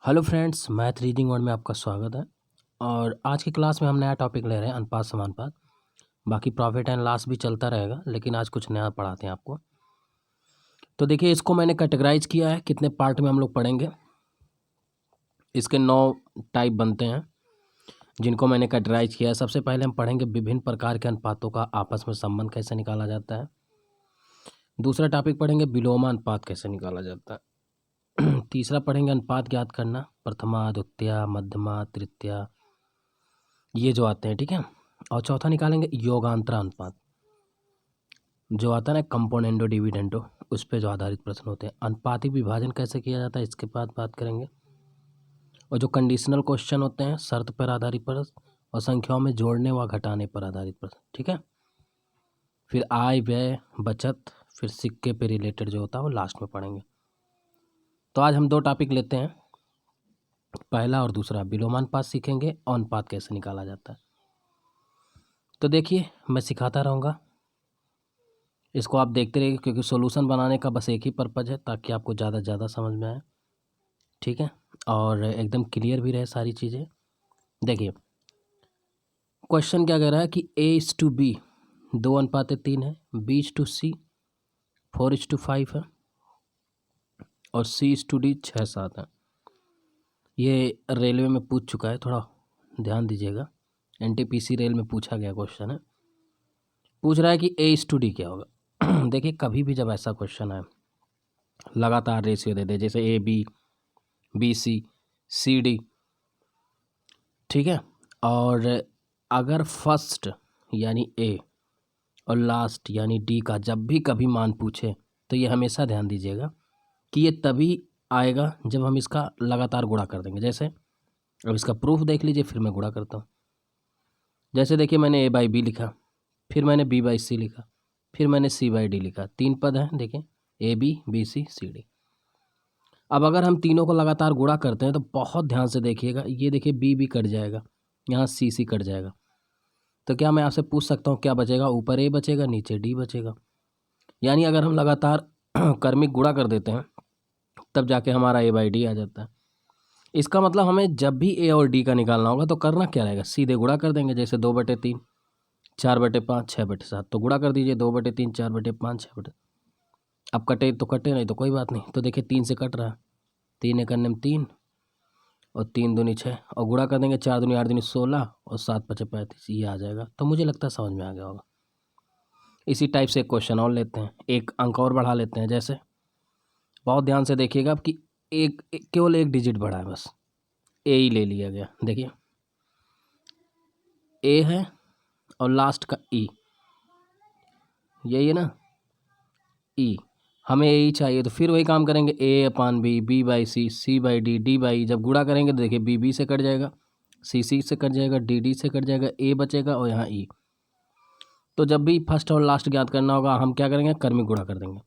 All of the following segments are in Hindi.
Hello friends, math reading word में आपका स्वागत है। और आज की क्लास में हम नया टॉपिक ले रहे हैं, अनुपात समानुपात। बाकी प्रॉफिट एंड लॉस भी चलता रहेगा, लेकिन आज कुछ नया पढ़ाते हैं आपको। तो देखिए, इसको मैंने कैटेगराइज किया है, कितने पार्ट में हम लोग पढ़ेंगे। इसके 9 टाइप बनते हैं जिनको मैंने कैटेगराइज किया है। सबसे पहले हम पढ़ेंगे विभिन्न प्रकार के अनुपातों का आपस में संबंध कैसे निकाला जाता है। दूसरा टॉपिक पढ़ेंगे विलोमा अनुपात कैसे निकाला जाता है। तीसरा पढ़ेंगे अनुपात ज्ञात करना, प्रथमा, द्वितीया, मध्यमा, तृतीया, ये जो आते हैं, ठीक है। और चौथा निकालेंगे योगांतरा अनुपात, जो आता है ना कंपोनेंडो डिविडेंडो, उस पे जो आधारित प्रश्न होते हैं। अनुपातिक विभाजन कैसे किया जाता है, इसके बाद बात करेंगे। और जो कंडीशनल क्वेश्चन होते हैं, शर्त पर आधारित प्रश्न, और संख्याओं में जोड़ने व घटाने पर आधारित प्रश्न, ठीक है। फिर आय व्यय बचत, फिर सिक्के पे रिलेटेड जो होता है वो लास्ट में पढ़ेंगे। तो आज हम 2 टॉपिक लेते हैं, पहला और दूसरा। विलोमानुपात सीखेंगे और अनुपात कैसे निकाला जाता है। तो देखिए, मैं सिखाता रहूँगा, इसको आप देखते रहिए, क्योंकि सॉल्यूशन बनाने का बस एक ही पर्पज़ है, ताकि आपको ज़्यादा से ज़्यादा समझ में आए, ठीक है, और एकदम क्लियर भी रहे सारी चीज़ें। देखिए, क्वेश्चन क्या कह रहा है कि A:B 2:3 है, B:C 4:5 है, और C:D 6:7 है। ये रेलवे में पूछ चुका है, थोड़ा ध्यान दीजिएगा। NTPC रेल में पूछा गया क्वेश्चन है। पूछ रहा है कि A:D क्या होगा। देखिए, कभी भी जब ऐसा क्वेश्चन आए, लगातार रेशियो दे दे, जैसे AB BC CD, ठीक है, और अगर फर्स्ट यानी A और लास्ट यानी D का जब भी कभी मान पूछे, तो ये हमेशा ध्यान दीजिएगा कि ये तभी आएगा जब हम इसका लगातार गुणा कर देंगे। जैसे अब इसका प्रूफ देख लीजिए, फिर मैं गुणा करता हूँ। जैसे देखिए, मैंने A/B लिखा, फिर मैंने B/C लिखा, फिर मैंने C/D लिखा। 3 पद हैं, देखें AB BC CD। अब अगर हम तीनों को लगातार गुणा करते हैं तो बहुत ध्यान से देखिएगा, ये देखिए B भी कट जाएगा, यहाँ C कट जाएगा। तो क्या मैं आपसे पूछ सकता हूँ क्या बचेगा? ऊपर A बचेगा, नीचे D बचेगा। यानी अगर हम लगातार क्रमिक गुणा कर देते हैं, तब जाके हमारा A/D आ जाता है। इसका मतलब हमें जब भी A और D का निकालना होगा तो करना क्या रहेगा? सीधे गुणा कर देंगे। जैसे 2/3, 4/5, 6/7। तो गुणा कर दीजिए, 2/3, 4/5, 6/। अब कटे तो कटे, नहीं तो कोई बात नहीं। तो देखिए 3 से कट रहा है, 3 एक अन्य 3 और 3 दूनी 6, और गुणा कर देंगे, 4 दूनी 8 दूनी 16 और 7 पचे 35, ये आ जाएगा। तो मुझे लगता है समझ में आ गया होगा। इसी टाइप से एक क्वेश्चन और लेते हैं, एक अंक और बढ़ा लेते हैं। जैसे बहुत ध्यान से देखिएगा अब कि केवल एक डिजिट बढ़ा है, बस A ही ले लिया गया। देखिए A है और लास्ट का E, यही है ना, E। हमें A ही चाहिए, तो फिर वही काम करेंगे, A/B B/C C/D D/E। जब गुणा करेंगे तो देखिए B से कट जाएगा, C से कट जाएगा, D से कट जाएगा, A बचेगा और यहाँ E। तो जब भी फर्स्ट और लास्ट ज्ञात करना होगा, हम क्या करेंगे? क्रमिक गुणा कर देंगे।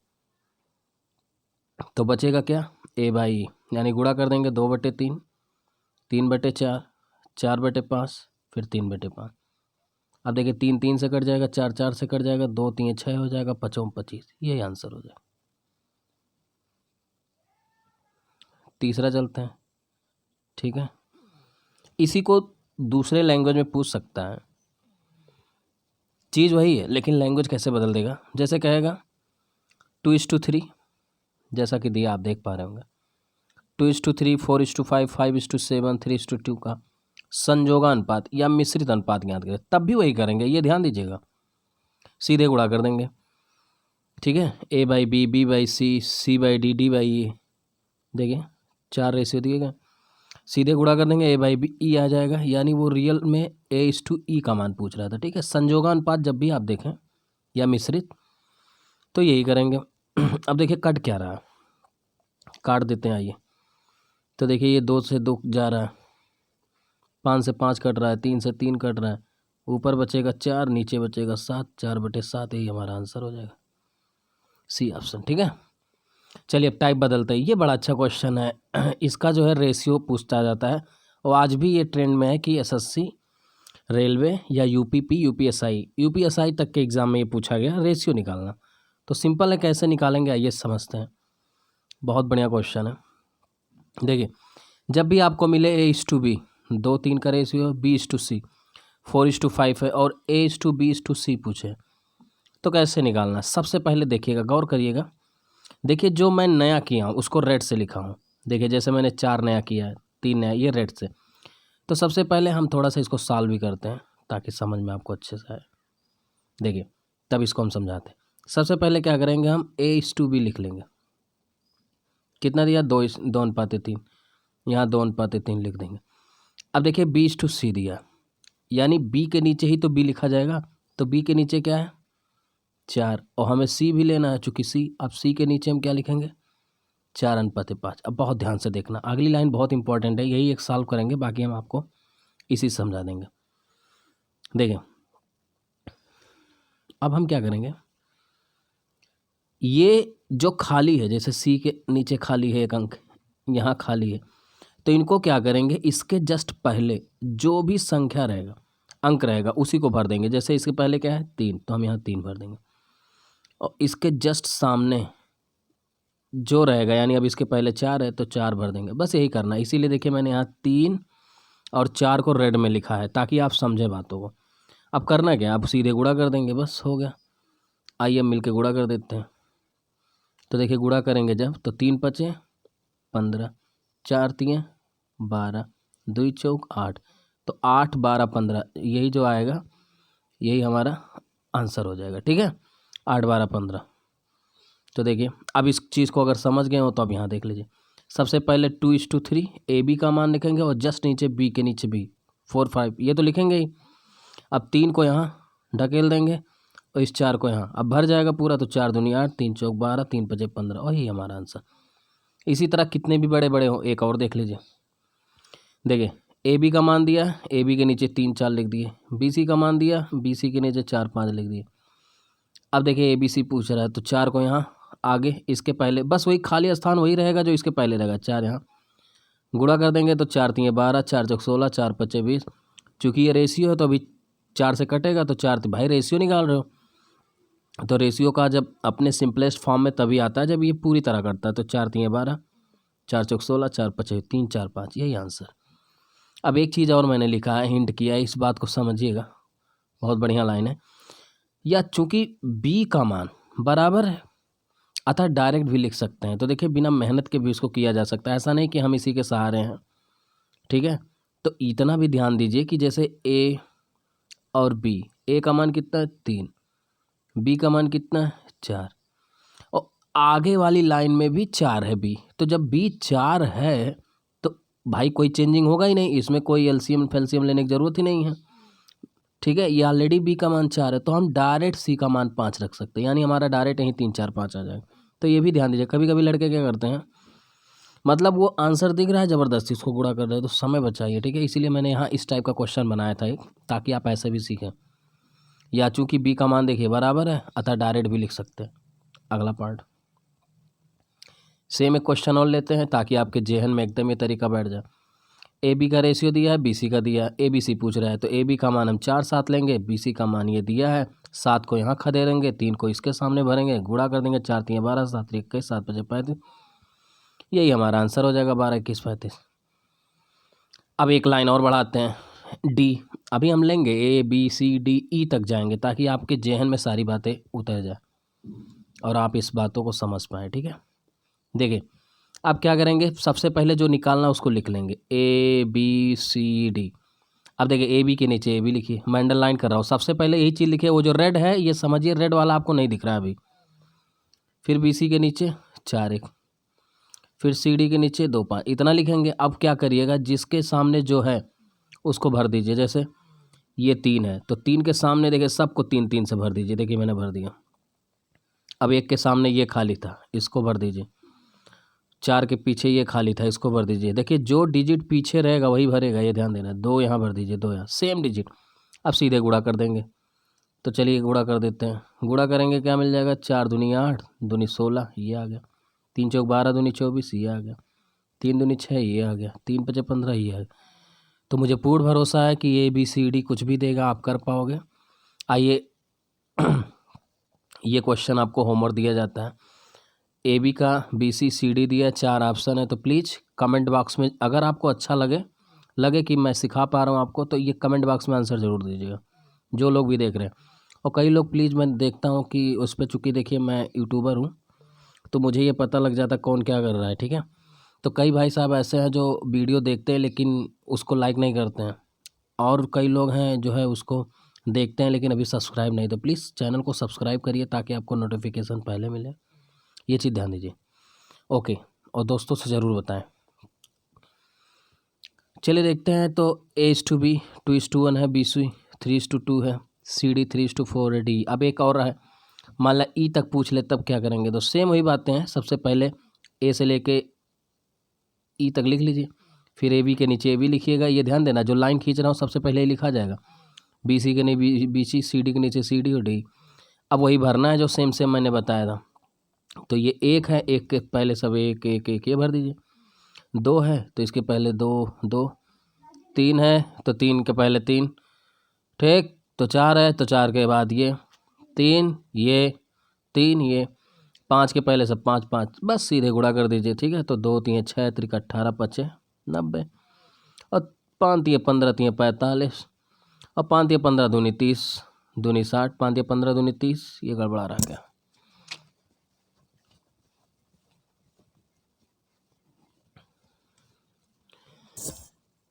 तो बचेगा क्या? A/E, यानी गुणा कर देंगे 2/3, 3/4, 4/5, फिर 3/5। अब देखिए 3 3 से कट जाएगा, 4 4 से कट जाएगा, 2 3 6 हो जाएगा, 5 25, यही आंसर हो जाएगा। तीसरा चलते हैं, ठीक है। इसी को दूसरे लैंग्वेज में पूछ सकता है, चीज़ वही है, लेकिन लैंग्वेज कैसे बदल देगा। जैसे कहेगा 2:3, जैसा कि दिया आप देख पा रहे होंगे, 2:3, 4:5, 5:7, 3:2 का संयोगानुपात या मिश्रित अनुपात ज्ञात करें, तब भी वही करेंगे, ये ध्यान दीजिएगा। सीधे गुणा कर देंगे, ठीक है। A/B B/C C/D D/E, देखिए 4 रेशियो दिए गए, सीधे गुणा कर देंगे, A/B E आ जाएगा। यानी वो रियल में A:E का मान पूछ रहा था, ठीक है। संयोगानुपात जब भी आप देखें या मिश्रित, तो यही करेंगे। अब देखिए कट क्या रहा है, काट देते हैं, आइए। तो देखिए ये 2 से 2 जा रहा है, 5 से 5 कट रहा है, 3 से 3 कट रहा है, ऊपर बचेगा 4, नीचे बचेगा 7, 4/7, यही हमारा आंसर हो जाएगा, C ऑप्शन, ठीक है। चलिए अब टाइप बदलते हैं। ये बड़ा अच्छा क्वेश्चन है, इसका जो है रेशियो पूछता जाता है, और आज भी ये ट्रेंड में है कि SSC, रेलवे या UPP UPSI तक के एग्ज़ाम में ये पूछा गया, रेशियो निकालना। तो सिंपल है, कैसे निकालेंगे आइए समझते हैं। बहुत बढ़िया क्वेश्चन है। देखिए जब भी आपको मिले A/B 2-3 का रेशियो, B/C 4:5 है और A/B/C पूछे तो कैसे निकालना है। सबसे पहले देखिएगा, गौर करिएगा। देखिए जो मैं नया किया हूँ उसको रेड से लिखा हूँ। देखिए जैसे मैंने 4 नया किया है, 3 नया, ये रेड से। तो सबसे पहले हम थोड़ा सा इसको सॉल्व भी करते हैं ताकि समझ में आपको अच्छे से आए। देखिए तब इसको हम समझाते हैं। सबसे पहले क्या करेंगे, हम A/B लिख लेंगे। कितना दिया, 2:3, यहाँ 2:3 लिख देंगे। अब देखिए B/C दिया, यानी B के नीचे ही तो B लिखा जाएगा। तो B के नीचे क्या है, 4, और हमें C भी लेना है चूँकि C। अब C के नीचे हम क्या लिखेंगे, 4:5। अब बहुत ध्यान से देखना, अगली लाइन बहुत इंपॉर्टेंट है, यही एक सॉल्व करेंगे, बाकी हम आपको इसी समझा देंगे। देखिए अब हम क्या करेंगे, ये जो खाली है, जैसे C के नीचे खाली है एक अंक, यहाँ खाली है, तो इनको क्या करेंगे, इसके जस्ट पहले जो भी संख्या रहेगा, अंक रहेगा, उसी को भर देंगे। जैसे इसके पहले क्या है, 3, तो हम यहाँ 3 भर देंगे। और इसके जस्ट सामने जो रहेगा, यानी अब इसके पहले 4 है तो 4 भर देंगे। बस यही करना है। इसीलिए देखिए मैंने यहाँ 3 और 4 को रेड में लिखा है ताकि आप समझे बातों को। अब करना क्या, आप सीधे गुणा कर देंगे, बस हो गया। आइए हम मिलके गुणा कर देते हैं। तो देखिए गुणा करेंगे जब, तो 3 पचे 15, 4 तिये 12, 2 चौक 8, तो 8 12 15, यही जो आएगा यही हमारा आंसर हो जाएगा। ठीक है, 8 12 15। तो देखिए अब इस चीज़ को अगर समझ गए हो तो अब यहाँ देख लीजिए। सबसे पहले 2:3 AB का मान लिखेंगे और जस्ट नीचे B के नीचे B 4 5, ये तो लिखेंगे ही। अब 3 को यहाँ ढकेल देंगे और इस 4 को यहाँ, अब भर जाएगा पूरा। तो 4 दूनी 8, 3 चौक 12, 3 पचे 15, और यही हमारा आंसर। इसी तरह कितने भी बड़े बड़े हो, एक और देख लीजिए। देखिए AB का मान दिया, AB के नीचे 3 4 लिख दिए। BC का मान दिया, BC के नीचे 4 5 लिख दिए। अब देखिए ABC पूछ रहा है, तो 4 को यहाँ आगे, इसके पहले, बस वही खाली स्थान वही रहेगा जो इसके पहले रहेगा। 4 यहाँ गुणा कर देंगे तो 4 तिये 12, 4 चौक 16, 4 पचे 20। चूँकि ये रेशियो है तो अभी 4 से कटेगा, तो 4, भाई रेशियो निकाल रहे हो तो रेशियो का जब अपने सिंपलेस्ट फॉर्म में तभी आता है जब ये पूरी तरह करता है। तो 4 तिये 12, 4 चौक 16, 4 पचे 3, 4 5, यही आंसर। अब एक चीज़ और मैंने लिखा है, हिंट किया है, इस बात को समझिएगा, बहुत बढ़िया लाइन है। या चूँकि B का मान बराबर है, अतः डायरेक्ट भी लिख सकते हैं। तो देखिए बिना मेहनत के भी इसको किया जा सकता है, ऐसा नहीं कि हम इसी के सहारे हैं। ठीक है, तो इतना भी ध्यान दीजिए कि जैसे A और B, A का मान कितना है 3, B का मान कितना है 4, और आगे वाली लाइन में भी 4 है B। तो जब B 4 है तो भाई कोई चेंजिंग होगा ही नहीं, इसमें कोई एलसीएम फेल्सियम लेने की ज़रूरत ही नहीं है। ठीक है, ये ऑलरेडी B का मान 4 है, तो हम डायरेक्ट C का मान 5 रख सकते हैं, यानी हमारा डायरेक्ट यहीं 3 4 5 आ जाएगा। तो ये भी ध्यान दीजिए, कभी कभी लड़के क्या करते हैं, मतलब वो आंसर दिख रहा है, ज़बरदस्ती उसको गुणा कर रहे हैं, तो समय बचाइए। ठीक है, इसीलिए मैंने यहाँ इस टाइप का क्वेश्चन बनाया था एक, ताकि आप ऐसे भी सीखें। या चूंकि B का मान देखिए बराबर है, अतः डायरेक्ट भी लिख सकते हैं। अगला पार्ट सेम एक क्वेश्चन और लेते हैं ताकि आपके जेहन में एकदम ये तरीका बैठ जाए। AB का रेशियो दिया है, BC का दिया है, ABC पूछ रहा है, तो AB का मान हम 4 7 लेंगे, BC का मान ये दिया है, 7 को यहाँ खदेड़ेंगे, 3 को इसके सामने भरेंगे, गुणा कर देंगे, 4 तिये 12, 7 तिये 21, 7 पचे 35, यही हमारा आंसर हो जाएगा 12 21 35। अब एक लाइन और बढ़ाते हैं, D। अभी हम लेंगे ABCDE तक जाएंगे ताकि आपके जेहन में सारी बातें उतर जाए और आप इस बातों को समझ पाएँ। ठीक है, देखिए अब क्या करेंगे, सबसे पहले जो निकालना उसको लिख लेंगे ABCD। अब देखिए AB के नीचे AB लिखिए, मैं अंडरलाइन कर रहा हूँ। सबसे पहले यही चीज़ लिखिए, वो जो रेड है ये समझिए, रेड वाला आपको नहीं दिख रहा है अभी। फिर BC के नीचे 4 1, फिर CD के नीचे 2 5, इतना लिखेंगे। अब क्या करिएगा, जिसके सामने जो है उसको भर दीजिए। जैसे ये 3 है तो 3 के सामने देखिए सबको 3 3 से भर दीजिए। देखिए मैंने भर दिया। अब 1 के सामने ये खाली था, इसको भर दीजिए। 4 के पीछे ये खाली था, इसको भर दीजिए। देखिए जो डिजिट पीछे रहेगा वही भरेगा, ये ध्यान देना। 2 यहाँ भर दीजिए, 2 यहाँ, सेम डिजिट। अब सीधे गुणा कर देंगे, तो चलिए गुणा कर देते हैं। गुणा करेंगे क्या मिल जाएगा, 4 दूनी 8, दूनी 16, ये आ गया। 3 चौक 12, दूनी 24, ये आ गया। 3 दूनी 6, ये आ गया। 3 पचे 15, ये आ गया। तो मुझे पूर्ण भरोसा है कि ABCD कुछ भी देगा आप कर पाओगे। आइए ये क्वेश्चन आपको होमवर्क दिया जाता है, ए बी का बी सी सी डी दिया, 4 ऑप्शन है। तो प्लीज़ कमेंट बॉक्स में अगर आपको अच्छा लगे कि मैं सिखा पा रहा हूँ आपको, तो ये कमेंट बॉक्स में आंसर ज़रूर दीजिएगा, जो लोग भी देख रहे हैं। और कई लोग प्लीज़, मैं देखता हूँ कि उस पर, चूँकि देखिए मैं यूट्यूबर हूँ तो मुझे ये पता लग जाता कौन क्या कर रहा है, ठीक है। तो कई भाई साहब ऐसे हैं जो वीडियो देखते हैं लेकिन उसको लाइक नहीं करते हैं, और कई लोग हैं जो है उसको देखते हैं लेकिन अभी सब्सक्राइब नहीं। तो प्लीज़ चैनल को सब्सक्राइब करिए ताकि आपको नोटिफिकेशन पहले मिले, ये चीज़ ध्यान दीजिए। ओके, और दोस्तों से ज़रूर बताएं। चलिए देखते हैं। तो A:B 2:1 है, BC 3:2 है, CD 3:4 है, D। अब एक और है, मान ला E तक पूछ ले तब क्या करेंगे। तो सेम वही बातें हैं। सबसे पहले A से लेके E तक लिख लीजिए, फिर AB के नीचे AB लिखिएगा। ये ध्यान देना, जो लाइन खींच रहा हूँ सबसे पहले ही लिखा जाएगा। BC के नीचे BC, CD के नीचे CD और D। अब वही भरना है जो सेम मैंने बताया था। तो ये एक है, एक के पहले सब एक एक एक ये भर दीजिए। 2 है तो इसके पहले 2 2। 3 है तो 3 के पहले 3, ठीक। तो 4 है तो 4 के बाद ये 3, ये 3, ये 5 के पहले सब 5 5, बस सीधे गुणा कर दीजिए, ठीक है। तो 2 3 6 3 18 5 90, और 5 3 15 3 45, और 5 3 15 दूनी 30 दूनी 60, 5 3 15 दूनी 30। ये गड़बड़ा रहा क्या?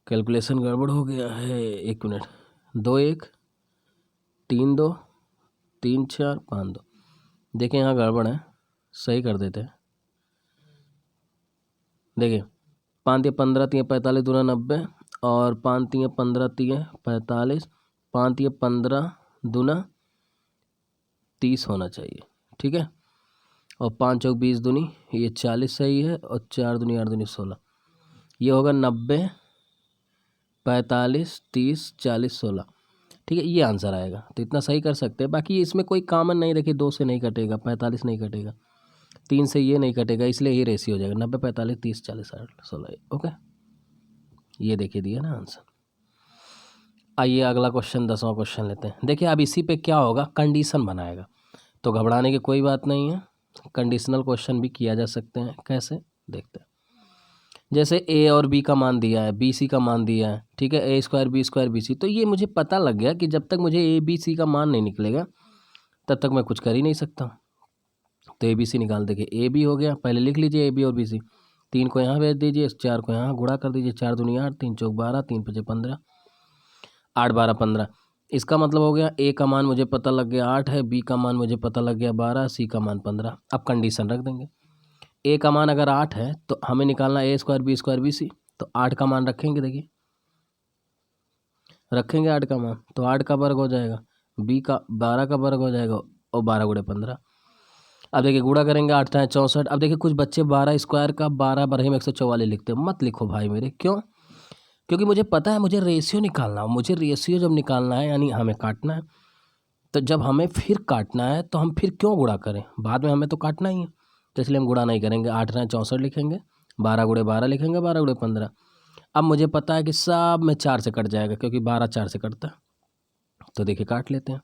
कैलकुलेशन गड़बड़ हो गया है, 1 मिनट। 2 1 3 2 3 4 5 2। देखिए यहाँ गड़बड़ है, सही कर देते हैं। देखिए 5 3 15 3 45 दूना 90, और 5 3 15 3 45, 5 3 15 दूना 30 होना चाहिए, ठीक है। और 5 चौक 20 दूनी ये 40 सही है, और 4 दूनी 8 दूनी 16। ये होगा 90 45 30 40 16, ठीक है। ये आंसर आएगा। तो इतना सही कर सकते हैं। बाकी इसमें कोई कॉमन नहीं, देखिए 2 से नहीं कटेगा, 45 नहीं कटेगा, 3 से ये नहीं कटेगा, इसलिए ये रेशियो हो जाएगा 90 45 30 40 16। ओके, ये देखिए दिया ना आंसर। आइए अगला क्वेश्चन, 10वां क्वेश्चन लेते हैं। देखिए अब इसी पे क्या होगा, कंडीशन बनाएगा। तो घबराने की कोई बात नहीं है, कंडीशनल क्वेश्चन भी किया जा सकते हैं। कैसे, देखते हैं। जैसे A और B का मान दिया है, BC का मान दिया है, ठीक है। A² B² BC। तो ये मुझे पता लग गया कि जब तक मुझे ABC का मान नहीं निकलेगा तब तक मैं कुछ कर ही नहीं सकता। तो ABC निकाल देंगे। AB हो गया, पहले लिख लीजिए AB और BC। 3 को यहाँ भेज दीजिए, 4 को यहाँ गुणा कर दीजिए। 4 दूनी 8, 3 चौक 12, 3 5 15, 8 12 15। इसका मतलब हो गया A का मान मुझे पता लग गया 8 है, B का मान मुझे पता लग गया 12, C का मान 15। अब कंडीशन रख देंगे। A का मान अगर 8 है तो हमें निकालना A² B² BC। तो 8 का मान रखेंगे, देखिए रखेंगे 8 का मान, तो 8 का वर्ग हो जाएगा, B का 12 का वर्ग हो जाएगा, और 12 गुणे 15। अब देखिए गुणा करेंगे, 8 3 64। अब देखिए कुछ बच्चे 12 स्क्वायर का 12 बरहे में 144 लिखते हैं। मत लिखो भाई मेरे, क्यों? क्योंकि मुझे पता है मुझे रेशियो निकालना है। मुझे रेशियो जब निकालना है यानी हमें काटना है, तो जब हमें फिर काटना है तो हम फिर क्यों गुणा करें, बाद में हमें तो काटना ही है। तो इसलिए हम गुणा नहीं करेंगे, 8 3 64 लिखेंगे, 12 गुणे 12 लिखेंगे, 12 गुणे 15। अब मुझे पता है कि सब में 4 से कट जाएगा, क्योंकि 12 4 से कटता है। तो देखिए काट लेते हैं।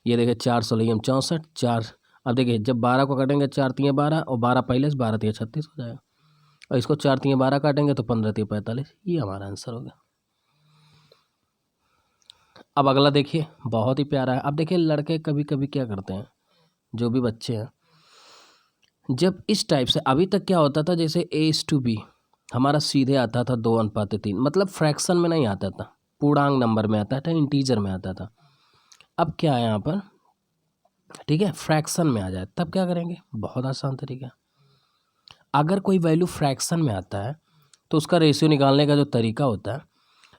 ये देखिए 4 16 64 4। अब देखिए जब 12 को काटेंगे, 4 3 12, और 12 पहले से 12 3 36 हो जाएगा, और इसको 4 3 12 काटेंगे तो 15 3 45। ये हमारा आंसर होगा। अब अगला देखिए, बहुत ही प्यारा है। अब देखिए लड़के कभी कभी क्या करते हैं, जो भी बच्चे हैं, जब इस टाइप से, अभी तक क्या होता था, जैसे A:B हमारा सीधे आता था 2:3, मतलब फ्रैक्शन में नहीं आता था, पूर्णांक नंबर में आता था, इंटीजर में आता था। अब क्या है यहाँ पर, ठीक है, फ्रैक्शन में आ जाए तब क्या करेंगे, बहुत आसान तरीका। अगर कोई वैल्यू फ्रैक्शन में आता है तो उसका रेशियो निकालने का जो तरीका होता है,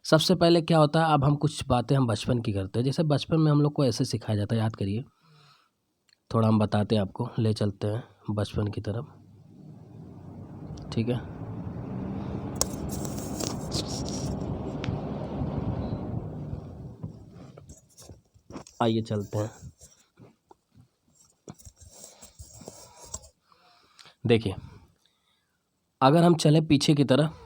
सबसे पहले क्या होता है, अब हम कुछ बातें हम बचपन की करते हैं। जैसे बचपन में हम लोग को ऐसे सिखाया जाता है, याद करिए, थोड़ा हम बताते हैं आपको, ले चलते हैं बचपन की तरफ, ठीक है। आइए चलते हैं। देखिए अगर हम चले पीछे की तरफ,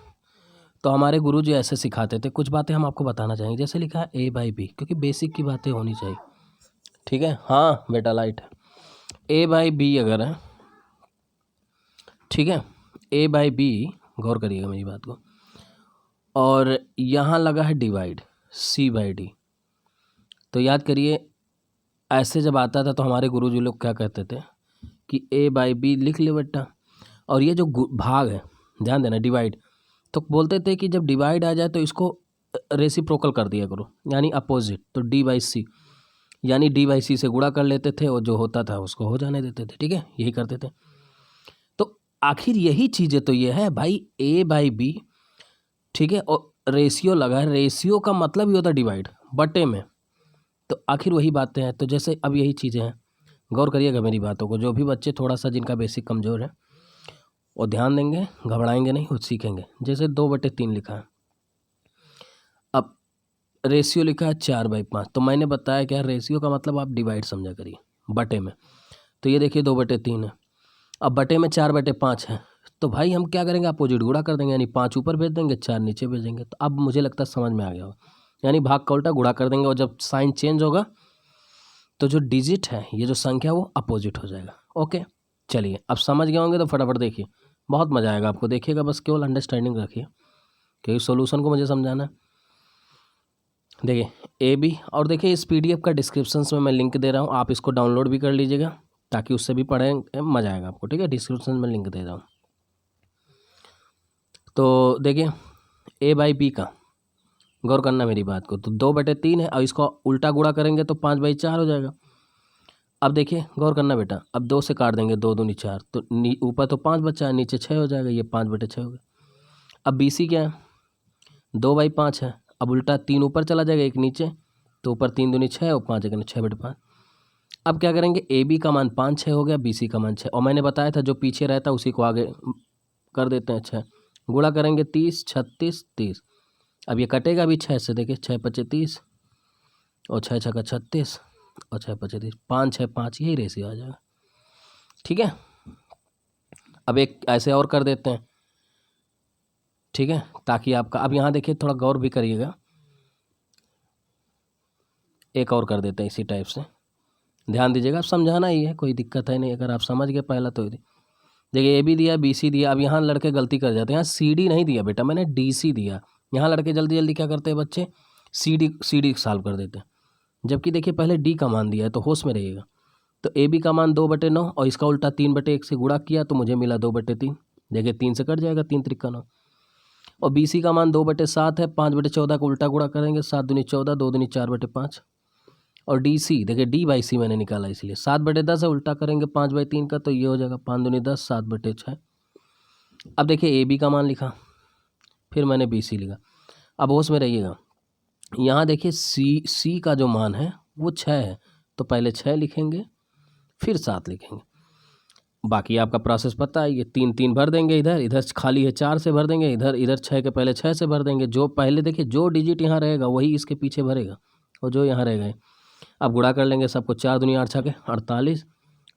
तो हमारे गुरुजी ऐसे सिखाते थे। कुछ बातें हम आपको बताना चाहेंगे। जैसे लिखा है A/B, क्योंकि बेसिक की बातें होनी चाहिए, ठीक है। हाँ बेटा लाइट, A/B अगर है ठीक है, a बाई बी, गौर करिएगा मेरी बात को, और यहाँ लगा है डिवाइड c बाई डी। तो याद करिए, ऐसे जब आता था तो हमारे गुरुजी लोग क्या कहते थे कि a बाई बी लिख ले बेटा, और ये जो भाग है, ध्यान देना, डिवाइड, तो बोलते थे कि जब डिवाइड आ जाए तो इसको रेसिप्रोकल कर दिया करो, यानी अपोजिट। तो डी बाई सी, यानी डी बाई सी से गुणा कर लेते थे और जो होता था उसको हो जाने देते थे। ठीक है, यही करते थे। तो आखिर यही चीज़ें तो ये है भाई, ए बाई बी, ठीक है, और रेशियो लगा है। रेशियो का मतलब ही होता है डिवाइड, बटे में। तो आखिर वही बातें हैं। तो जैसे अब यही चीज़ें हैं, गौर करिएगा मेरी बातों को। जो भी बच्चे थोड़ा सा जिनका बेसिक कमज़ोर है वो ध्यान देंगे, घबराएंगे नहीं, खुद सीखेंगे। जैसे 2/3 लिखा है, अब रेशियो लिखा है 4/5। तो मैंने बताया क्या, रेशियो का मतलब आप डिवाइड समझा करिए, बटे में। तो ये देखिए 2/3 है, अब बटे में 4/5 है। तो भाई हम क्या करेंगे, अपोजिट गुणा कर देंगे, यानी 5 ऊपर भेज देंगे, 4 नीचे भेजेंगे। तो अब मुझे लगता है समझ में आ गया होगा, यानी भाग का उल्टा गुणा कर देंगे, और जब साइन चेंज होगा तो जो डिजिट है, ये जो संख्या वो अपोजिट हो जाएगा। ओके, चलिए अब समझ गए होंगे तो फटाफट देखिए, बहुत मज़ा आएगा आपको। देखिएगा, बस केवल अंडरस्टैंडिंग रखिए, क्योंकि सॉल्यूशन को मुझे समझाना है। देखिए ए बी, और देखिए इस पीडीएफ का डिस्क्रिप्शन में मैं लिंक दे रहा हूँ, आप इसको डाउनलोड भी कर लीजिएगा ताकि उससे भी पढ़ें, मज़ा आएगा आपको। ठीक है, डिस्क्रिप्शन में लिंक दे रहा हूँ। तो देखिए ए बाई बी का गौर करना मेरी बात को। तो 2/3 है, और इसको उल्टा गुणा करेंगे तो 5/4 हो जाएगा। अब देखिए गौर करना बेटा, अब 2 से काट देंगे, 2 दूनी 4, तो ऊपर तो 5 बचा है, नीचे 6 हो जाएगा, ये 5/6 हो गया। अब बी सी क्या है, 2/5 है, अब उल्टा 3 ऊपर चला जाएगा, 1 नीचे, तो ऊपर 3 दूनी 6 और 5 1 6/5। अब क्या करेंगे, ए बी का मान 5 6 हो गया, बी सी का मान 6, और मैंने बताया था जो पीछे रहता है उसी को आगे कर देते हैं 6। गुणा करेंगे 30 36 30। अब ये कटेगा भी 6 से, देखिए 6 5 30 और 6 6 36 और 6 5 30, 5 6 5, यही रेशियो आ जाएगा। ठीक है, अब एक ऐसे और कर देते हैं, ठीक है, ताकि आपका, अब यहाँ देखिए थोड़ा गौर भी करिएगा, एक और कर देते हैं इसी टाइप से, ध्यान दीजिएगा। आप समझाना ही है, कोई दिक्कत है नहीं, अगर आप समझ गए पहला तो। देखिए ए बी दिया, बी सी दिया। अब यहाँ लड़के गलती कर जाते हैं, यहाँ सी डी नहीं दिया बेटा, मैंने डी सी दिया। यहाँ लड़के जल्दी जल्दी क्या करते हैं बच्चे, सी डी सॉल्व कर देते हैं, जबकि देखिए पहले डी का मान दिया है, तो होश में रहिएगा। तो ए बी का मान 2/9, और इसका उल्टा 3/1 से गुणा किया तो मुझे मिला 2/3। देखिए 3 से कट जाएगा, 3 3 9। और बी सी का मान 2/7 है, 5/14 का उल्टा गुणा करेंगे, 7 दूनी 14, 2 दूनी 4/5। और डी सी, देखिए डी बाई सी मैंने निकाला, इसलिए 7/10 है, उल्टा करेंगे 5/3 का, तो ये हो जाएगा 5 दूनी 10, 7/6। अब देखिए ए बी का मान लिखा, फिर मैंने बी सी लिखा। अब होश में रहिएगा, यहाँ देखिए सी का जो मान है वो 6 है, तो पहले 6 लिखेंगे, फिर 7 लिखेंगे। बाकी आपका प्रोसेस पता है, ये 3 3 भर देंगे, इधर इधर खाली है 4 से भर देंगे, इधर इधर 6 के पहले 6 से भर देंगे। जो पहले देखिए जो डिजिट यहाँ रहेगा वही इसके पीछे भरेगा, और जो यहाँ रहेगा। अब गुणा कर लेंगे सबको, 4 दूनी 8 6 48,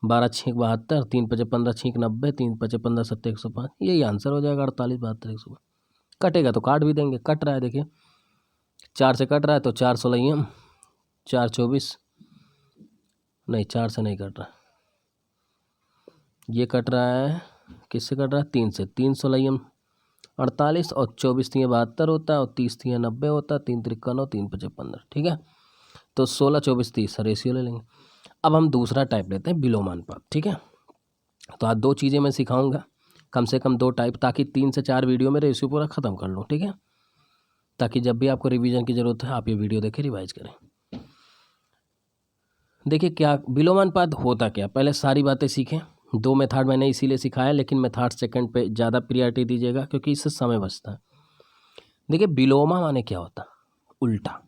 12 6 72, 3 5 15 6 90, 3 5 15 7 105, यही आंसर हो जाएगा, 48 72 105। कटेगा तो काट भी देंगे, कट रहा है देखिए, 4 से कट रहा है तो 4 16 4 24, नहीं 4 से नहीं कट रहा, ये कट रहा है, किससे कट रहा है, 3 से। 3 16 48, और 24 3 72 होता है, और 30 3 90 होता है, 3 3 9, 3 5 15। ठीक है, तो 16 24 30 रेशियो ले लेंगे। अब हम दूसरा टाइप लेते हैं, विलोमानुपात। ठीक है, तो आज 2 चीज़ें मैं सिखाऊंगा, कम से कम 2 टाइप, ताकि 3 से 4 वीडियो में रेशियो पूरा ख़त्म कर लूँ। ठीक है, ताकि जब भी आपको रिवीजन की ज़रूरत है आप ये वीडियो देखें, रिवाइज करें। देखिए क्या विलोमानुपात होता क्या, पहले सारी बातें सीखें। 2 मेथड मैंने इसीलिए सिखाया, लेकिन मेथड सेकंड पे ज़्यादा प्रियरिटी दीजिएगा, क्योंकि इससे समय बचता है। देखिए विलोमा माने क्या होता है, उल्टा,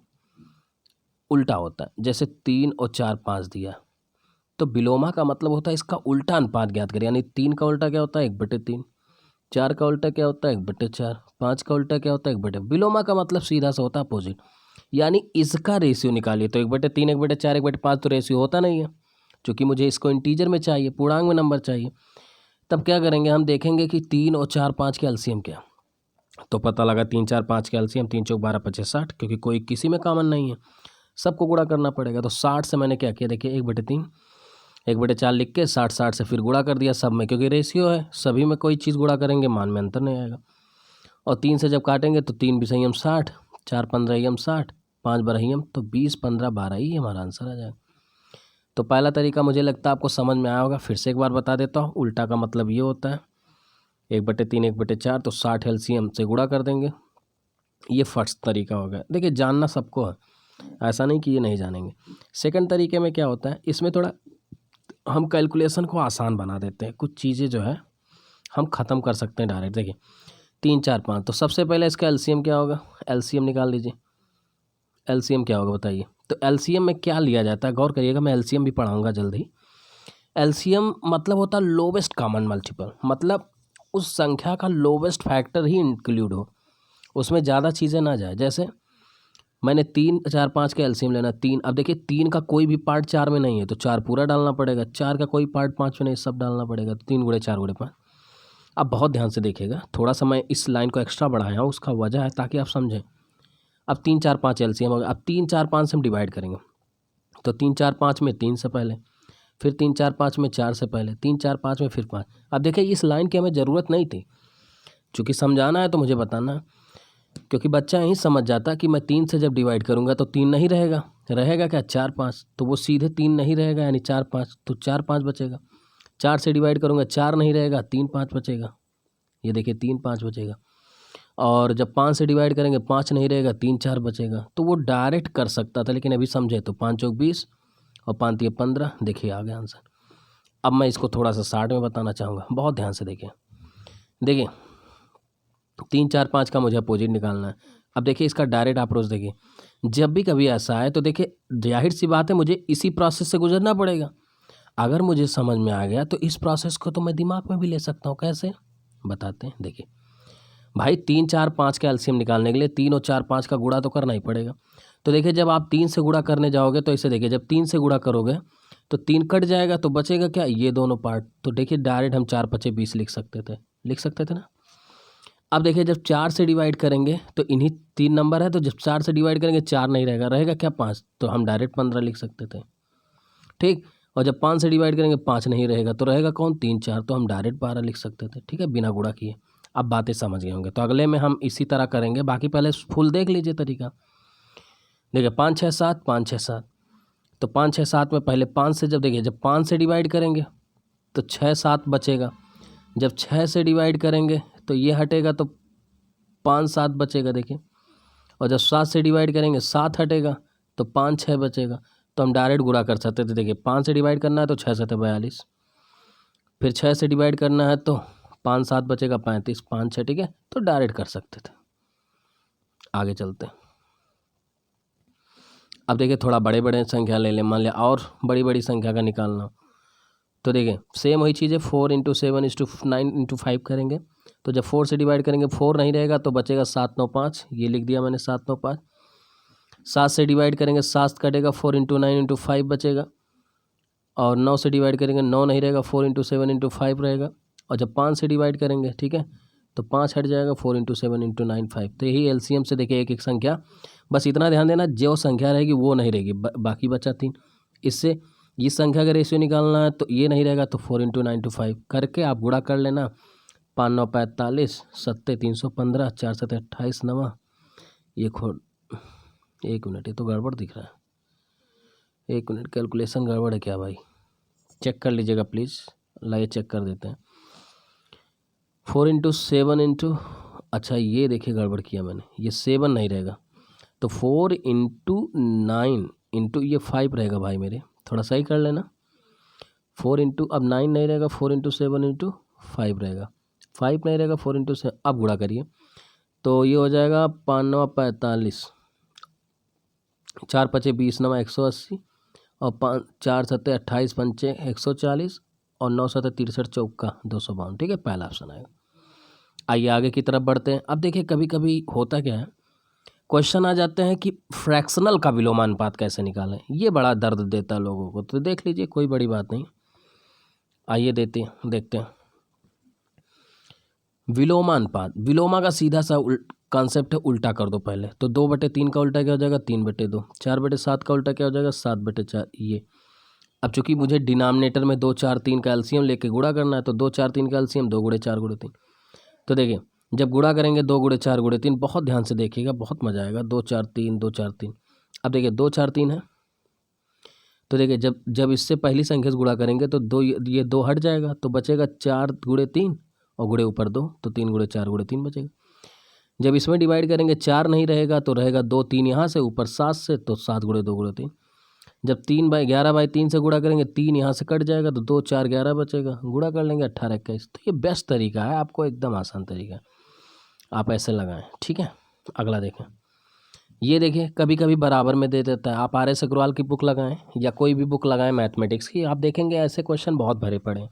उल्टा होता है। जैसे 3 और 4 5 दिया, तो विलोमा का मतलब होता है इसका उल्टा अनुपात ज्ञात करें। यानी 3 का उल्टा क्या होता है, 1/3, 4 का उल्टा क्या होता है, 1/4, 5 का उल्टा क्या होता है, 1/। विलोमा का मतलब सीधा सा होता है अपोजिट, यानी इसका रेशियो निकालिए। तो 1/3 1/4 1/5 तो रेशियो होता नहीं है, क्योंकि मुझे इसको इंटीजर में चाहिए, पूर्णांक में नंबर चाहिए। तब क्या करेंगे, हम देखेंगे कि 3 और 4 5 के एलसीएम क्या। तो पता लगा 3 4 5 के एलसीएम 3 चौक 12 25 60, क्योंकि कोई किसी में कॉमन नहीं है, सबको गुणा करना पड़ेगा। तो 60 से मैंने क्या किया, देखिए 1/3, 1/4 लिख के 60 से फिर गुणा कर दिया सब में, क्योंकि रेशियो है, सभी में कोई चीज़ गुणा करेंगे मान में अंतर नहीं आएगा। और 3 से जब काटेंगे तो 3 बिसहम 60, 4 15 60, 5 12 तो 20 15 12 ही हमारा आंसर आ जाएगा। तो पहला तरीका मुझे लगता है आपको समझ में आया होगा, फिर से एक बार बता देता हूँ। उल्टा का मतलब ये होता है 1/3 1/4 तो 60 एलसीएम से गुणा कर देंगे, ये फर्स्ट तरीका हो गया। देखिए जानना सबको है, ऐसा नहीं कि ये नहीं जानेंगे। सेकंड तरीके में क्या होता है, इसमें थोड़ा हम कैलकुलेशन को आसान बना देते हैं, कुछ चीज़ें जो है हम ख़त्म कर सकते हैं डायरेक्ट। देखिए 3 4 5, तो सबसे पहले इसका एलसीएम क्या होगा, एलसीएम निकाल लीजिए। एलसीएम क्या होगा बताइए। तो एलसीएम में क्या लिया जाता है, गौर करिएगा, मैं एलसीएम भी पढ़ाऊँगा जल्दी। एलसीएम मतलब होता है लोवेस्ट कॉमन मल्टीपल, मतलब उस संख्या का लोवेस्ट फैक्टर ही इंक्लूड हो, उसमें ज़्यादा चीज़ें ना जाए। जैसे मैंने 3 4 5 का एलसीएम लेना 3, अब देखिए 3 का कोई भी पार्ट 4 में नहीं है तो 4 पूरा डालना पड़ेगा, 4 का कोई पार्ट 5 में नहीं, सब डालना पड़ेगा, तो 3 × 4 × 5। अब बहुत ध्यान से देखिएगा, थोड़ा सा मैं इस लाइन को एक्स्ट्रा बढ़ाया हूँ, उसका वजह है ताकि आप समझें। अब 3 4 5 एलसीएम होगा, अब 3 4 5 से हम डिवाइड करेंगे, तो 3 4 5 में 3 से पहले, फिर 3 4 5 में 4 से पहले, 3 4 5 में फिर 5। अब देखिए इस लाइन की हमें ज़रूरत नहीं थी, चूँकि समझाना है तो मुझे बताना है, क्योंकि बच्चा यही समझ जाता कि मैं 3 से जब डिवाइड करूँगा तो 3 नहीं रहेगा, रहेगा क्या 4 5, तो वो सीधे 3 नहीं रहेगा, यानी 4 5, तो 4 5 बचेगा। 4 से डिवाइड करूँगा 4 नहीं रहेगा, 3 5 बचेगा, ये देखिए 3 5 बचेगा। और जब 5 से डिवाइड करेंगे 5 नहीं रहेगा, 3 4 बचेगा। तो वो डायरेक्ट कर सकता था, लेकिन अभी समझे तो 5 चौक 20 और 5 तिया 15, देखिए आ गया आंसर। अब मैं इसको थोड़ा सा 60 में बताना चाहूँगा, बहुत ध्यान से देखिए। देखिए 3 4 5 का मुझे अपोजिट निकालना है। अब देखिए इसका डायरेक्ट अप्रोच देखिए, जब भी कभी ऐसा है तो देखिए जाहिर सी बात है मुझे इसी प्रोसेस से गुजरना पड़ेगा। अगर मुझे समझ में आ गया तो इस प्रोसेस को तो मैं दिमाग में भी ले सकता हूँ, कैसे बताते हैं। देखिए भाई 3 4 5 का एलसीएम निकालने के लिए 3 और 4 5 का गुणा तो करना ही पड़ेगा। तो देखिए जब आप 3 से गुणा करने जाओगे तो इसे देखिए, जब 3 से गुणा करोगे तो 3 कट जाएगा तो बचेगा क्या, ये दोनों पार्ट। तो देखिए डायरेक्ट हम 4 5 20 लिख सकते थे ना। अब देखिए जब 4 से डिवाइड करेंगे तो इन्हीं 3 नंबर है, तो जब 4 से डिवाइड करेंगे 4 नहीं रहेगा, रहेगा क्या 5, तो हम डायरेक्ट 15 लिख सकते थे, ठीक। और जब 5 से डिवाइड करेंगे 5 नहीं रहेगा, तो रहेगा कौन 3 4, तो हम डायरेक्ट 12 लिख सकते थे, ठीक है, बिना गुणा किए। अब बातें समझ गए होंगे, तो अगले में हम इसी तरह करेंगे। बाकी पहले फुल देख लीजिए तरीका। देखिए 5 6 7 5 6 7, तो 5 6 7 में पहले 5 से जब देखिए जब 5 से डिवाइड करेंगे तो 6 7 बचेगा, जब 6 से डिवाइड करेंगे तो ये हटेगा तो 5 7 बचेगा, देखिए। और जब 7 से डिवाइड करेंगे 7 हटेगा तो 5 6 बचेगा, तो हम डायरेक्ट गुणा कर सकते थे। देखिए 5 से डिवाइड करना है तो 6 7 42, फिर 6 से डिवाइड करना है तो 5 7 बचेगा 35, 5 6, ठीक है, तो डायरेक्ट कर सकते थे। आगे चलते हैं। अब देखिए थोड़ा बड़े बड़े संख्या ले लें, मान लिया और बड़ी बड़ी संख्या का निकालना हो, तो देखिए सेम वही चीज़ है, 4 × 7 = 9 × 5 करेंगे। तो जब 4 से डिवाइड करेंगे 4 नहीं रहेगा तो बचेगा 7 9 5, ये लिख दिया मैंने 7 9 5। 7 से डिवाइड करेंगे 7 कटेगा, 4 × 9 × 5 बचेगा। और 9 से डिवाइड करेंगे 9 नहीं रहेगा, 4 × 7 × 5 रहेगा। और जब 5 से डिवाइड करेंगे, ठीक है, तो 5 हट जाएगा, 4 × 7 × 9 5। तो यही एलसीएम से देखिए एक एक संख्या, बस इतना ध्यान देना जो संख्या रहेगी वो नहीं रहेगी, बाकी बचा 3। इससे इस संख्या का रेशियो निकालना है तो ये नहीं रहेगा, तो 4 × 9 × 5 करके आप गुणा कर लेना। 5 9 45, 7 315, 4 7 28 9, ये खोड 1 मिनट, ये तो गड़बड़ दिख रहा है, 1 मिनट, कैलकुलेशन गड़बड़ है क्या भाई, चेक कर लीजिएगा प्लीज़, लाइए चेक कर देते हैं। 4 × 7 × अच्छा ये देखिए गड़बड़ किया मैंने, ये 7 नहीं रहेगा, तो 4 × 9 × ये 5 रहेगा भाई मेरे, थोड़ा सही कर लेना। 4 × अब 9 नहीं रहेगा, 4 × 7 × 5 रहेगा, 5 नहीं रहेगा, 4 × 7, अब गुणा करिए तो ये हो जाएगा 5 9 45, 4 5 20 9 180, और 5 4 7 28 5 140, और 9 7 63 चौका 252, ठीक है, पहला ऑप्शन आएगा। आइए आगे की तरफ बढ़ते हैं। अब देखिए कभी कभी होता क्या है, क्वेश्चन आ जाते हैं कि फ्रैक्शनल का विलोमानुपात कैसे निकालें, ये बड़ा दर्द देता है लोगों को, तो देख लीजिए कोई बड़ी बात नहीं। आइए देखते हैं विलोमानुपात। विलोमा का सीधा सा कॉन्सेप्ट है, उल्टा कर दो पहले, तो 2/3 का उल्टा क्या हो जाएगा 3/2, 4/7 का उल्टा क्या हो जाएगा 7/4, ये अब चूंकि मुझे डिनोमिनेटर में 2 4 3 का एलसीएम लेके गुणा करना है, तो 2 4 3 का एलसीएम 2 गुणे 4 गुणे 3। तो देखिए जब गुणा करेंगे 2 गुणे 4 गुणे 3, बहुत ध्यान से देखिएगा, बहुत मजा आएगा। 2 4 3 2 4 3। अब देखिए 2 4 3 है, तो देखिए जब जब इससे पहली संख्या से गुणा करेंगे तो ये 2 हट जाएगा, तो बचेगा 4 गुणे 3 और गुणे ऊपर 2, तो 3 गुणे 4 गुणे 3 बचेगा। जब इसमें डिवाइड करेंगे 4 नहीं रहेगा, तो रहेगा 2 3 यहाँ से, ऊपर 7 से, तो 7 गुणे 2 गुणे 3। जब 3/11/3 से गुणा करेंगे, 3 यहाँ से कट जाएगा, तो 2 4 11 बचेगा, गुणा कर लेंगे 18 21। तो ये बेस्ट तरीका है, आपको एकदम आसान तरीका है, आप ऐसे लगाएं, ठीक है। अगला देखें, ये देखिए कभी कभी बराबर में दे देता है। आप RS अग्रवाल की बुक लगाएं या कोई भी बुक लगाएं मैथमेटिक्स की, आप देखेंगे ऐसे क्वेश्चन बहुत भरे पड़े हैं,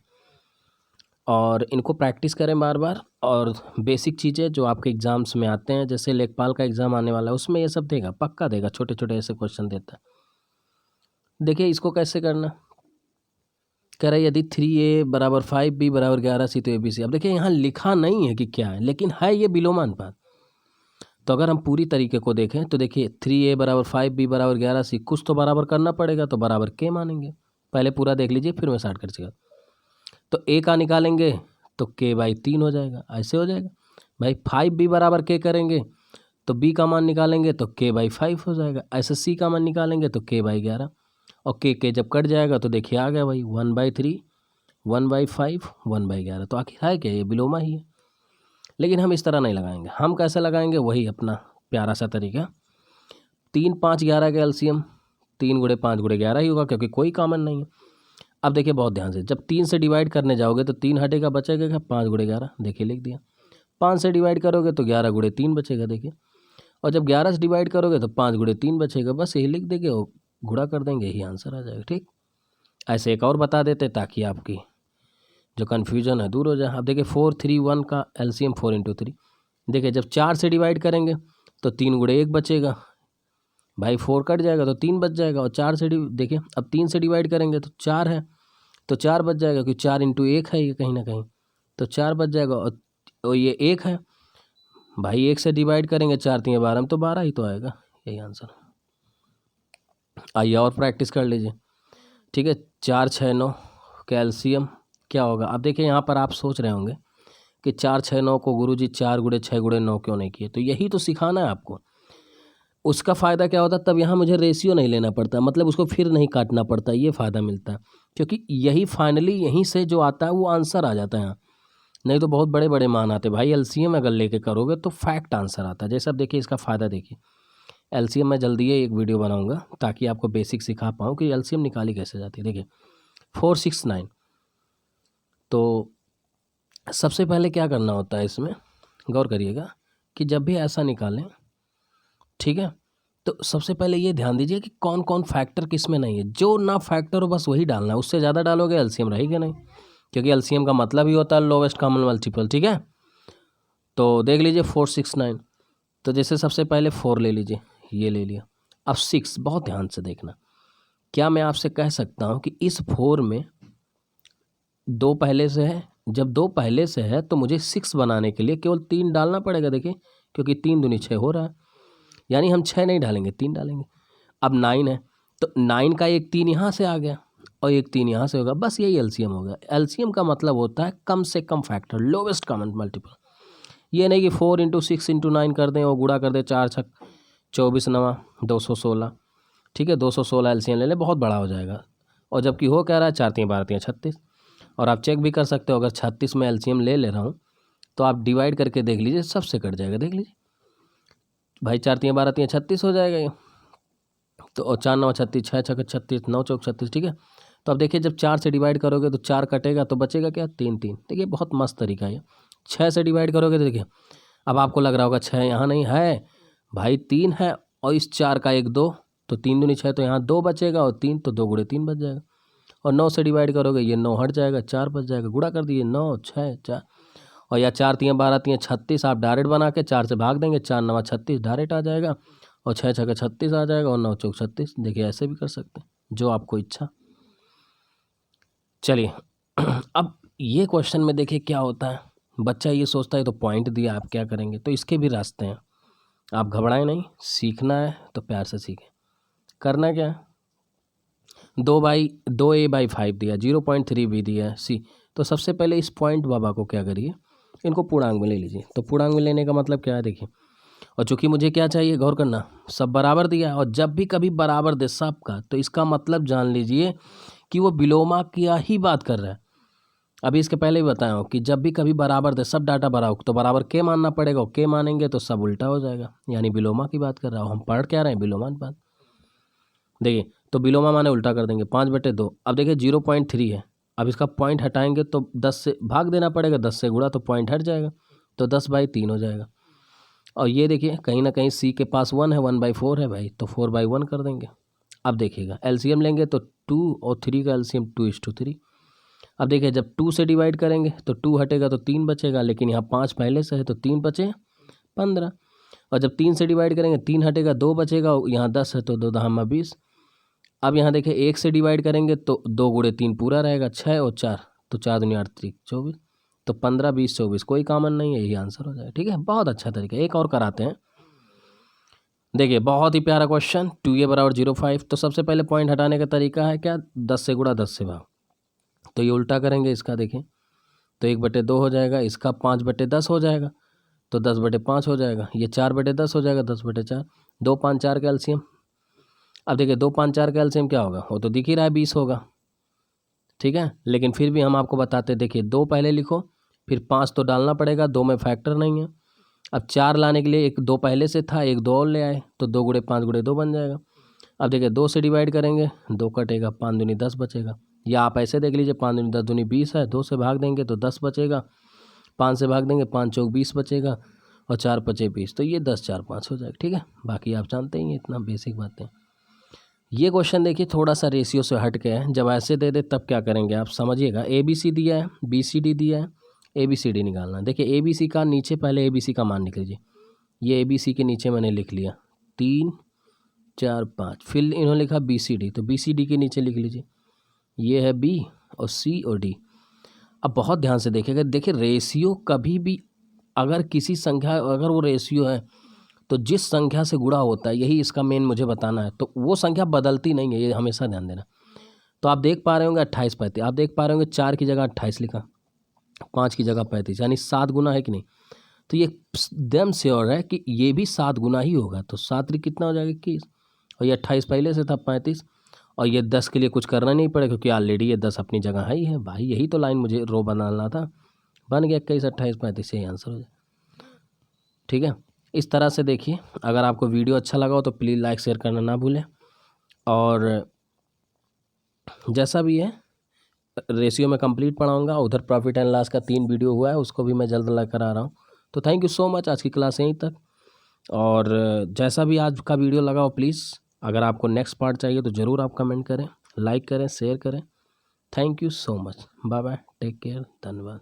और इनको प्रैक्टिस करें बार बार। और बेसिक चीज़ें जो आपके एग्जाम्स में आते हैं, जैसे लेखपाल का एग्ज़ाम आने वाला है, उसमें ये सब देगा, पक्का देगा, छोटे छोटे ऐसे क्वेश्चन देता है। देखिए इसको कैसे करना, कह रहा है यदि 3a = 5b = 11c तो ABC। अब देखिए यहाँ लिखा नहीं है कि क्या है, लेकिन है ये विलोम अनुपात। तो अगर हम पूरी तरीके को देखें तो देखिए 3a = 5b = 11c, कुछ तो बराबर करना पड़ेगा, तो बराबर के मानेंगे। पहले पूरा देख लीजिए, फिर मैं स्टार्ट कर चुका। तो a का निकालेंगे तो k/3 हो जाएगा, ऐसे हो जाएगा भाई। 5b बराबर k करेंगे तो b का मान निकालेंगे तो k/5 हो जाएगा, ऐसे c का मान निकालेंगे तो k/11, और k जब कट जाएगा तो देखिए आ गया भाई 1/3 1/5 1/11। तो आखिर है क्या, ये विलोमा ही है। लेकिन हम इस तरह नहीं लगाएंगे, हम कैसे लगाएंगे, वही अपना प्यारा सा तरीका। 3 5 11 का एलसीएम 3 गुणे 5 गुणे 11 ही होगा, क्योंकि कोई कॉमन नहीं है। अब देखिए बहुत ध्यान से, जब 3 से डिवाइड करने जाओगे तो 3 हटेगा, बचेगा क्या, 5 गुणे 11। देखिए लिख दिया। 5 से डिवाइड करोगे तो 11 गुणे 3 बचेगा, देखिए। और जब 11 से डिवाइड करोगे तो 5 गुणे 3 बचेगा, बस यही लिख देंगे और गुणा कर देंगे, यही आंसर आ जाएगा, ठीक। ऐसे एक और बता देते ताकि आपकी जो कन्फ्यूजन है दूर हो जाए। अब देखिए 4 3 1 का एलसीएम 4 × 3। देखिए जब 4 से डिवाइड करेंगे तो 3 गुणे 1 बचेगा भाई, 4 कट जाएगा तो 3 बच जाएगा। और 4 से देखिए अब 3 से डिवाइड करेंगे तो 4 है, तो 4 बच जाएगा, क्योंकि 4 × 1 है ये कहीं ना कहीं, तो 4 बच जाएगा। और ये 1 है भाई, 1 से डिवाइड करेंगे 4 3 12 में, तो 12 ही तो आएगा, यही आंसर। आइए और प्रैक्टिस कर लीजिए, ठीक है। 4 6 9 कैल्शियम क्या होगा। अब देखिए यहाँ पर आप सोच रहे होंगे कि 4 6 9 को गुरुजी 4 गुणे 6 गुणे 9 क्यों नहीं किए, तो यही तो सिखाना है आपको। उसका फ़ायदा क्या होता है, तब यहाँ मुझे रेशियो नहीं लेना पड़ता, मतलब उसको फिर नहीं काटना पड़ता, ये फ़ायदा मिलता है, क्योंकि यही फाइनली यहीं से जो आता है वो आंसर आ जाता है यहाँ। नहीं तो बहुत बड़े बड़े मान आते भाई, एलसीएम अगर लेके करोगे तो फैक्ट आंसर आता है। जैसे अब देखिए इसका फ़ायदा देखिए, एलसीएम मैं जल्दी ही एक वीडियो बनाऊंगा ताकि आपको बेसिक सिखा पाऊँ कि एलसीएम निकाली कैसे जाती है। देखिए 4 6 9, तो सबसे पहले क्या करना होता है इसमें, गौर करिएगा कि जब भी ऐसा निकालें, ठीक है, तो सबसे पहले ये ध्यान दीजिए कि कौन कौन फैक्टर किस में नहीं है। जो ना फैक्टर हो बस वही डालना है, उससे ज़्यादा डालोगे एलसीएम रहेगा नहीं, क्योंकि एलसीएम का मतलब ही होता है लोवेस्ट कॉमन मल्टीपल, ठीक है। तो देख लीजिए 4 6 9, तो जैसे सबसे पहले 4 ले लीजिए, ये ले लिया। अब 6, बहुत ध्यान से देखना, क्या मैं आपसे कह सकता हूँ कि इस 4 में 2 पहले से है, जब 2 पहले से है तो मुझे 6 बनाने के लिए केवल 3 डालना पड़ेगा, देखिए, क्योंकि 3 दूनी 6 हो रहा है, यानी हम 6 नहीं डालेंगे, 3 डालेंगे। अब 9 है, तो 9 का एक 3 यहाँ से आ गया और एक 3 यहाँ से होगा, बस यही एलसीएम होगा। एलसीएम का मतलब होता है कम से कम फैक्टर, लोवेस्ट कॉमन मल्टीपल। ये नहीं कि 4 × 6 × 9 कर दें और गुणा कर दें, 4 6 24 9 216, ठीक है, 216 एलसीएम ले लें, बहुत बड़ा हो जाएगा। और जबकि हो कह रहा है 4 3 12 3 36, और आप चेक भी कर सकते हो, अगर 36 में एलसीएम ले रहा हूँ तो आप डिवाइड करके देख लीजिए, सबसे कट जाएगा, देख लीजिए भाई, 4 3 12 3 36 हो जाएगा ये। तो और 4 9 36, 6 6 36, 9 4 36, ठीक है। तो अब देखिए जब 4 से डिवाइड करोगे तो 4 कटेगा, तो बचेगा क्या, 3 3। देखिए बहुत मस्त तरीका है। 6 से डिवाइड करोगे तो देखिए, अब आपको लग रहा होगा 6 यहाँ नहीं है भाई, 3 है, और इस 4 का एक 2, तो 3 दूनी 6, तो यहाँ 2 बचेगा, और 3 तो 2 गुणे 3 बच जाएगा। और 9 से डिवाइड करोगे, ये 9 हट जाएगा, 4 बच जाएगा, गुणा कर दिए 9 6 4, और या 4 3 12 3 36, आप डायरेक्ट बना के 4 से भाग देंगे, 4 9 36 डायरेक्ट आ जाएगा, और 6 6 36 आ जाएगा, और 9 4 36। देखिए ऐसे भी कर सकते हैं, जो आपको इच्छा। चलिए अब ये क्वेश्चन में देखिए क्या होता है, बच्चा ये सोचता है तो पॉइंट दिया, आप क्या करेंगे, तो इसके भी रास्ते हैं, आप घबराएं नहीं, सीखना है तो प्यार से सीखें। करना क्या है, 2a/5 दिया, 0.3 भी दिया है सी। तो सबसे पहले इस पॉइंट बाबा को क्या करिए, इनको पूर्णांक में ले लीजिए। तो पूर्णांक में लेने का मतलब क्या है देखिए, और चूंकि मुझे क्या चाहिए, गौर करना, सब बराबर दिया है, और जब भी कभी बराबर दे सबका, तो इसका मतलब जान लीजिए कि वो विलोमा की ही बात कर रहा है। अभी इसके पहले भी बताया हूँ कि जब भी कभी बराबर दे, सब डाटा बराबर, तो बराबर के मानना पड़ेगा, और के मानेंगे तो सब उल्टा हो जाएगा, यानी विलोमा की बात कर रहा हूँ। हम पढ़ क्या रहे हैं, विलोमा की बात। देखिए तो विलोमा माने उल्टा कर देंगे, 5/2। अब देखिए 0.3 है, अब इसका पॉइंट हटाएंगे तो 10 से भाग देना पड़ेगा, 10 से गुणा तो पॉइंट हट जाएगा, तो 10/3 हो जाएगा। और ये देखिए कहीं ना कहीं सी के पास 1 है, 1/4 है भाई, तो 4/1 कर देंगे। अब देखिएगा एलसीएम लेंगे तो 2 और 3 का एलसीएम 2:3। अब देखिए जब 2 से डिवाइड करेंगे तो 2 हटेगा तो 3 बचेगा, लेकिन यहाँ 5 पहले से है तो 3 बचे 15। और जब 3 से डिवाइड करेंगे 3 हटेगा 2 बचेगा, यहाँ 10 है तो 2 दहामा 20। अब यहाँ देखिए 1 से डिवाइड करेंगे तो 2 गुणे 3 पूरा रहेगा, 6 और 4 तो 4 दूनी 8 3 24, तो 15 20 24 कोई कॉमन नहीं है, यही आंसर हो जाएगा। ठीक है, बहुत अच्छा तरीका। एक और कराते हैं, देखिए बहुत ही प्यारा क्वेश्चन। 2a = 0.5। तो सबसे पहले पॉइंट हटाने का तरीका है क्या, 10 से गुणा 10 से भाग, तो ये उल्टा करेंगे इसका, देखें तो 1/2 हो जाएगा, इसका 5/10 हो जाएगा, तो 10/5 हो जाएगा, ये 4/10 हो जाएगा, 10/4। 2 5 4 का एलसीएम, अब देखिए 2 5 4 का एलसीएम क्या होगा, वो तो दिख ही रहा है 20 होगा। ठीक है, लेकिन फिर भी हम आपको बताते, देखिए 2 पहले लिखो, फिर 5 तो डालना पड़ेगा, 2 में फैक्टर नहीं है। अब 4 लाने के लिए एक 2 पहले से था, एक 2 और ले आए, तो 2 गुणे 5 गुणे 2 बन जाएगा। अब देखिए 2 से डिवाइड करेंगे, 2 कटेगा, 5 दूनी 10 बचेगा, या आप ऐसे देख लीजिए 5 दूनी 10 दूनी 20 है, 2 से भाग देंगे तो 10 बचेगा, 5 से भाग देंगे 5 चौक 20 बचेगा, और 4 5 20, तो ये 10 4 5 हो जाएगा। ठीक है, बाकी आप जानते ही, इतना बेसिक बातें। ये क्वेश्चन देखिए थोड़ा सा रेशियो से हट के है, जब ऐसे दे दे तब क्या करेंगे आप समझिएगा। ABC दिया है, BCD दिया है, ABCD निकालना है। देखिए ABC का नीचे पहले ABC का मान लिख लीजिए, ये ABC के नीचे मैंने लिख लिया 3 4 5, फिर इन्होंने लिखा BCD, तो BCD के नीचे लिख लीजिए, ये है B और C और D। अब बहुत ध्यान से देखिएगा, देखिए रेशियो कभी भी अगर किसी संख्या, अगर वो रेशियो है तो जिस संख्या से गुणा होता है, यही इसका मेन मुझे बताना है, तो वो संख्या बदलती नहीं है, ये हमेशा ध्यान देना। तो आप देख पा रहे होंगे 28 35, आप देख पा रहे होंगे 4 की जगह 28 लिखा, 5 की जगह 35, यानी 7 गुना है कि नहीं। तो ये एकदम श्योर है कि ये भी 7 गुना ही होगा, तो 7 कितना हो जाएगा 21, और ये 28 पहले से था 35, और ये 10 के लिए कुछ करना नहीं पड़ेगा क्योंकि ऑलरेडी ये 10 अपनी जगह ही है भाई, यही तो लाइन मुझे रो बनाना था, बन गया 21 28 35, यही आंसर हो जाए। ठीक है, इस तरह से देखिए। अगर आपको वीडियो अच्छा लगा हो तो प्लीज़ लाइक शेयर करना ना भूलें, और जैसा भी है रेशियो में कंप्लीट पढ़ाऊँगा, उधर प्रॉफिट एंड लॉस का 3 वीडियो हुआ है, उसको भी मैं जल्द लेकर आ रहा हूँ। तो थैंक यू सो मच, आज की क्लास यहीं तक। और जैसा भी आज का वीडियो लगा हो, प्लीज़ अगर आपको नेक्स्ट पार्ट चाहिए तो ज़रूर आप कमेंट करें, लाइक करें, शेयर करें। Thank you so much, bye bye, take care, धन्यवाद।